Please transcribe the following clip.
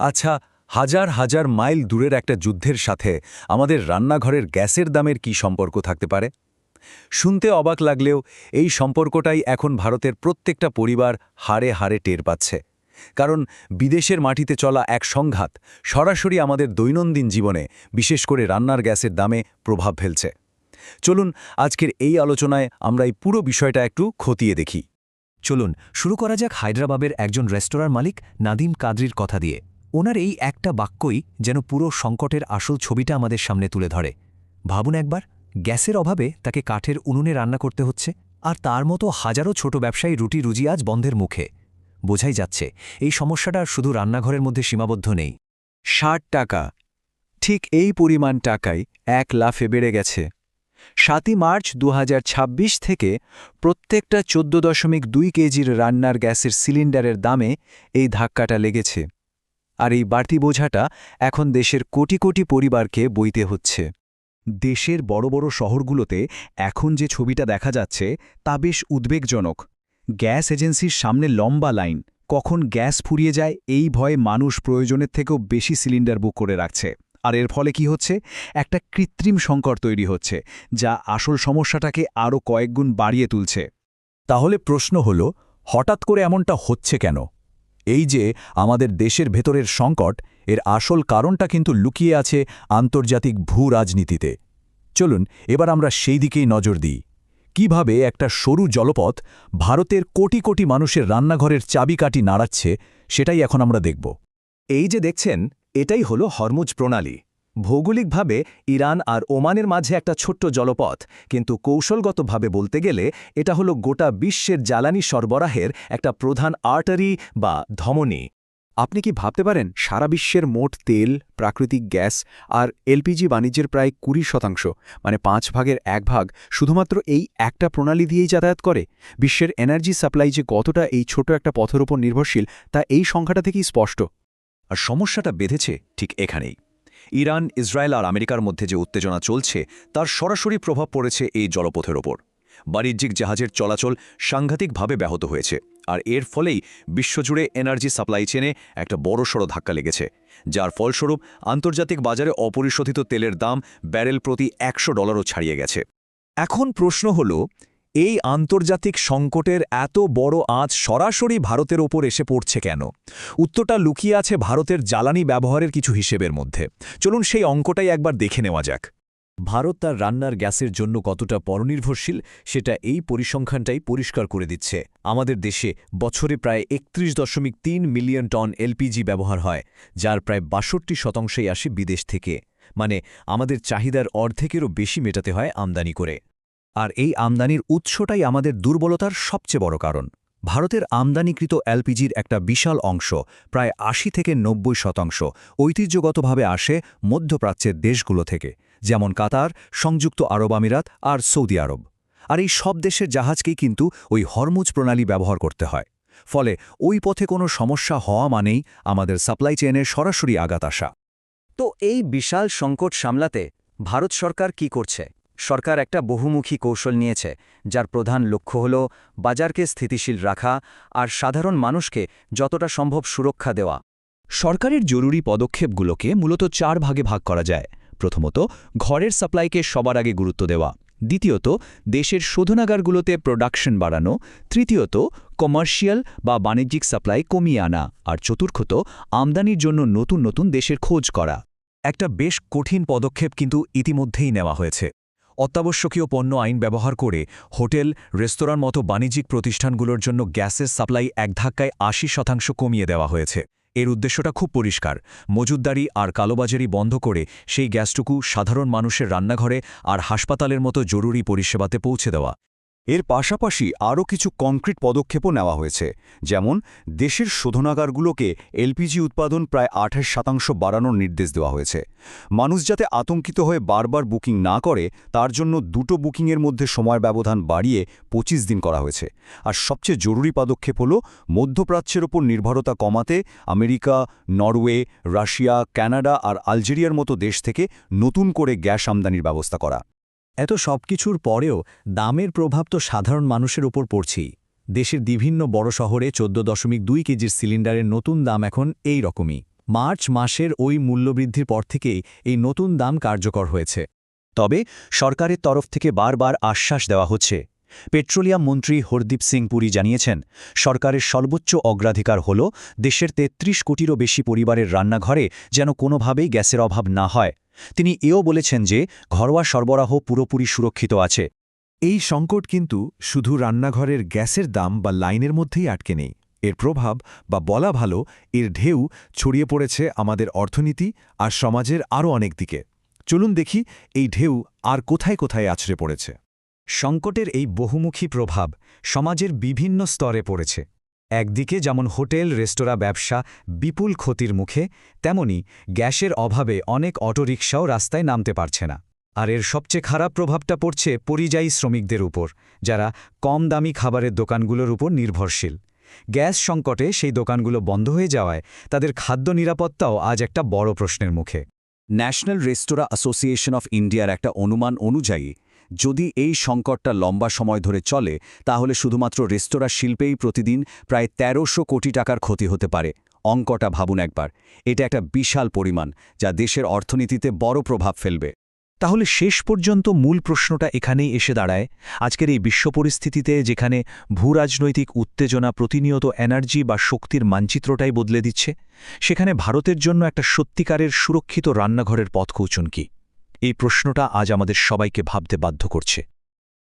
আচ্ছা, হাজার হাজার মাইল দূরের একটা যুদ্ধের সাথে আমাদের রান্নাঘরের গ্যাসের দামের কি সম্পর্ক থাকতে পারে? শুনতে অবাক লাগলেও এই সম্পর্কটাই এখন ভারতের প্রত্যেকটা পরিবার হাড়ে হাড়ে টের পাচ্ছে। কারণ বিদেশের মাটিতে চলা এক সংঘাত সরাসরি আমাদের দৈনন্দিন জীবনে, বিশেষ করে রান্নার গ্যাসের দামে প্রভাব ফেলছে। চলুন আজকের এই আলোচনায় আমরা এই পুরো বিষয়টা একটু খতিয়ে দেখি। চলুন শুরু করা যাক হায়দ্রাবাদের একজন রেস্তোরাঁর মালিক নাদিম কাদরির কথা দিয়ে। ওনার এই একটা বাক্যই যেন পুরো সংকটের আসল ছবিটা আমাদের সামনে তুলে ধরে। ভাবুন একবার, গ্যাসের অভাবে তাকে কাঠের উনুনে রান্না করতে হচ্ছে, আর তার মতো হাজারো ছোট ব্যবসায়ী রুটি রুজি আজ বন্ধের মুখে। বোঝাই যাচ্ছে এই সমস্যাটা শুধু রান্নাঘরের মধ্যে সীমাবদ্ধ নেই। ৬০ টাকা, ঠিক এই পরিমাণ টাকায় এক লাফে বেড়ে গেছে। ৭ই মার্চ ২০২৬ থেকে প্রত্যেকটা ১৪.২ কেজির রান্নার গ্যাসের সিলিন্ডারের দামে এই ধাক্কাটা লেগেছে। আর এই বাড়তি বোঝাটা এখন দেশের কোটি কোটি পরিবারকে বইতে হচ্ছে। দেশের বড় বড় শহরগুলোতে এখন যে ছবিটা দেখা যাচ্ছে তা বেশ উদ্বেগজনক। গ্যাস এজেন্সির সামনে লম্বা লাইন, কখন গ্যাস ফুরিয়ে যায় এই ভয়ে মানুষ প্রয়োজনের থেকেও বেশি সিলিন্ডার বুক করে রাখছে। আর এর ফলে কি হচ্ছে? একটা কৃত্রিম সংকট তৈরি হচ্ছে, যা আসল সমস্যাটাকে আরও কয়েকগুণ বাড়িয়ে তুলছে। তাহলে প্রশ্ন হল, হঠাৎ করে এমনটা হচ্ছে কেন? এই যে আমাদের দেশের ভেতরের সংকট, এর আসল কারণটা কিন্তু লুকিয়ে আছে আন্তর্জাতিক ভূ-রাজনীতিতে। চলুন এবার আমরা সেই দিকেই নজর দিই। কিভাবে একটা সরু জলপথ ভারতের কোটি কোটি মানুষের রান্নাঘরের চাবিকাঠি নাড়াচ্ছে, সেটাই এখন আমরা দেখব। এই যে দেখছেন, এটাই হলো হরমুজ প্রণালী। ভৌগোলিকভাবে ইরান আর ওমানের মাঝে একটা ছোট্ট জলপথ, কিন্তু কৌশলগতভাবে বলতে গেলে এটা হলো গোটা বিশ্বের জ্বালানি সরবরাহের একটা প্রধান আর্টারি বা ধমনী। আপনি কি ভাবতে পারেন সারা বিশ্বের মোট তেল, প্রাকৃতিক গ্যাস আর এলপিজি বাণিজ্যের প্রায় ২০%, মানে ৫ ভাগের ১ ভাগ শুধুমাত্র এই একটা প্রণালী দিয়েই যাতায়াত করে? বিশ্বের এনার্জি সাপ্লাই যে কতটা এই ছোট একটা পথের উপর নির্ভরশীল তা এই সংখ্যাটা থেকেই স্পষ্ট। আর সমস্যাটা বেঁধেছে ঠিক এখানেই। ইরান, ইসরায়েল আর আমেরিকার মধ্যে যে উত্তেজনা চলছে তার সরাসরি প্রভাব পড়েছে এই জলপথের ওপর। বাণিজ্যিক জাহাজের চলাচল সাংঘাতিকভাবে ব্যাহত হয়েছে, আর এর ফলেই বিশ্বজুড়ে এনার্জি সাপ্লাই চেনে একটা বড়সড় ধাক্কা লেগেছে, যার ফলস্বরূপ আন্তর্জাতিক বাজারে অপরিশোধিত তেলের দাম ব্যারেল প্রতি $১০০ও ছাড়িয়ে গেছে। এখন প্রশ্ন হল, এই আন্তর্জাতিক সংকটের এত বড় আঁচ সরাসরি ভারতের ওপর এসে পড়ছে কেন? উত্তরটা লুকিয়ে আছে ভারতের জ্বালানি ব্যবহারের কিছু হিসেবের মধ্যে। চলুন সেই অঙ্কটাই একবার দেখে নেওয়া যাক। ভারত তার রান্নার গ্যাসের জন্য কতটা পরনির্ভরশীল সেটা এই পরিসংখ্যানটাই পরিষ্কার করে দিচ্ছে। আমাদের দেশে বছরে প্রায় ৩১.৩ মিলিয়ন টন এলপিজি ব্যবহার হয়, যার প্রায় ৬২% আসে বিদেশ থেকে। মানে আমাদের চাহিদার অর্ধেকেরও বেশি মেটাতে হয় আমদানি করে। আর এই আমদানির উৎসটাই আমাদের দুর্বলতার সবচেয়ে বড় কারণ। ভারতের আমদানিকৃত এলপিজির একটা বিশাল অংশ, প্রায় ৮০ থেকে ৯০%, ঐতিহ্যগতভাবে আসে মধ্যপ্রাচ্যের দেশগুলো থেকে, যেমন কাতার, সংযুক্ত আরব আমিরাত আর সৌদি আরব। আর এই সব দেশের জাহাজকেই কিন্তু ওই হরমুজ প্রণালী ব্যবহার করতে হয়। ফলে ওই পথে কোনো সমস্যা হওয়া মানেই আমাদের সাপ্লাই চেইনের সরাসরি আঘাত আসা। তো এই বিশাল সংকট সামলাতে ভারত সরকার কি করছে? সরকার একটা বহুমুখী কৌশল নিয়েছে, যার প্রধান লক্ষ্য হল বাজারকে স্থিতিশীল রাখা আর সাধারণ মানুষকে যতটা সম্ভব সুরক্ষা দেওয়া। সরকারের জরুরি পদক্ষেপগুলোকে মূলত ৪ ভাগে ভাগ করা যায়। প্রথমত, ঘরের সাপ্লাইকে সবার আগে গুরুত্ব দেওয়া। দ্বিতীয়ত, দেশের শোধনাগারগুলোতে প্রোডাকশন বাড়ানো। তৃতীয়ত, কমার্শিয়াল বা বাণিজ্যিক সাপ্লাই কমিয়ে আনা। আর চতুর্থত, আমদানির জন্য নতুন নতুন দেশের খোঁজ করা। একটা বেশ কঠিন পদক্ষেপ কিন্তু ইতিমধ্যেই নেওয়া হয়েছে। অত্যাবশ্যকীয় পণ্য আইন ব্যবহার করে হোটেল, রেস্তোরাঁর মতো বাণিজ্যিক প্রতিষ্ঠানগুলোর জন্য গ্যাসের সাপ্লাই এক ধাক্কায় ৮০% কমিয়ে দেওয়া হয়েছে। এর উদ্দেশ্যটা খুব পরিষ্কার: মজুতদারি আর কালোবাজারি বন্ধ করে সেই গ্যাসটুকু সাধারণ মানুষের রান্নাঘরে আর হাসপাতালের মতো জরুরি পরিষেবাতে পৌঁছে দেওয়া। এর পাশাপাশি আরও কিছু কংক্রিট পদক্ষেপও নেওয়া হয়েছে, যেমন দেশের শোধনাগারগুলোকে এলপিজি উৎপাদন প্রায় ২৮% বাড়ানোর নির্দেশ দেওয়া হয়েছে। মানুষ যাতে আতঙ্কিত হয়ে বারবার বুকিং না করে, তার জন্য দুটো বুকিংয়ের মধ্যে সময় ব্যবধান বাড়িয়ে ২৫ দিন করা হয়েছে। আর সবচেয়ে জরুরি পদক্ষেপ হল মধ্যপ্রাচ্যের ওপর নির্ভরতা কমাতে আমেরিকা, নরওয়ে, রাশিয়া, কানাডা আর আলজেরিয়ার মতো দেশ থেকে নতুন করে গ্যাস আমদানির ব্যবস্থা করা। এত সবকিছুর পরেও দামের প্রভাব তো সাধারণ মানুষের উপর পড়ছেই। দেশের বিভিন্ন বড় শহরে ১৪.২ কেজির সিলিন্ডারের নতুন দাম এখন এই রকমই, মার্চ মাসের ওই মূল্যবৃদ্ধির পর থেকেই এই নতুন দাম কার্যকর হয়েছে। তবে সরকারের তরফ থেকে বারবার আশ্বাস দেওয়া হচ্ছে। পেট্রোলিয়াম মন্ত্রী হরদীপ সিং পুরী জানিয়েছেন, সরকারের সর্বোচ্চ অগ্রাধিকার হল দেশের ৩৩ কোটিরও বেশি পরিবারের রান্নাঘরে যেন কোনোভাবেই গ্যাসের অভাব না হয়। তিনি এও বলেছেন যে ঘরোয়া সরবরাহ পুরোপুরি সুরক্ষিত আছে। এই সংকট কিন্তু শুধু রান্নাঘরের গ্যাসের দাম বা লাইনের মধ্যেই আটকে নেই। এর প্রভাব বা বলা ভালো এর ঢেউ ছড়িয়ে পড়েছে আমাদের অর্থনীতি আর সমাজের আরও অনেক দিকে। চলুন দেখি এই ঢেউ আর কোথায় কোথায় আছড়ে পড়েছে। সংকটের এই বহুমুখী প্রভাব সমাজের বিভিন্ন স্তরে পড়েছে। একদিকে যেমন হোটেল রেস্তোরাঁ ব্যবসা বিপুল ক্ষতির মুখে, তেমনি গ্যাসের অভাবে অনেক অটোরিকশাও রাস্তায় নামতে পারছে না। আর এর সবচেয়ে খারাপ প্রভাবটা পড়ছে পরিযায়ী শ্রমিকদের উপর, যারা কম দামি খাবারের দোকানগুলোর উপর নির্ভরশীল। গ্যাস সংকটে সেই দোকানগুলো বন্ধ হয়ে যাওয়ায় তাদের খাদ্য নিরাপত্তাও আজ একটা বড় প্রশ্নের মুখে। ন্যাশনাল রেস্তোরাঁ অ্যাসোসিয়েশন অফ ইন্ডিয়ার একটা অনুমান অনুযায়ী যদি এই সংকটটা লম্বা সময় ধরে চলে, তাহলে শুধুমাত্র রেস্তোরাঁ শিল্পেই প্রতিদিন প্রায় ১৩০০ কোটি টাকার ক্ষতি হতে পারে। অঙ্কটা ভাবুন একবার, এটা একটা বিশাল পরিমাণ যা দেশের অর্থনীতিতে বড় প্রভাব ফেলবে। তাহলে শেষ পর্যন্ত মূল প্রশ্নটা এখানেই এসে দাঁড়ায়, আজকের এই বিশ্ব পরিস্থিতিতে যেখানে ভূরাজনৈতিক উত্তেজনা প্রতিনিয়ত এনার্জি বা শক্তির মানচিত্রটাই বদলে দিচ্ছে, সেখানে ভারতের জন্য একটা সত্যিকারের সুরক্ষিত রান্নাঘরের পথ কৌচন কি? এই প্রশ্নটা আজ আমাদের সবাইকে ভাবতে বাধ্য করছে।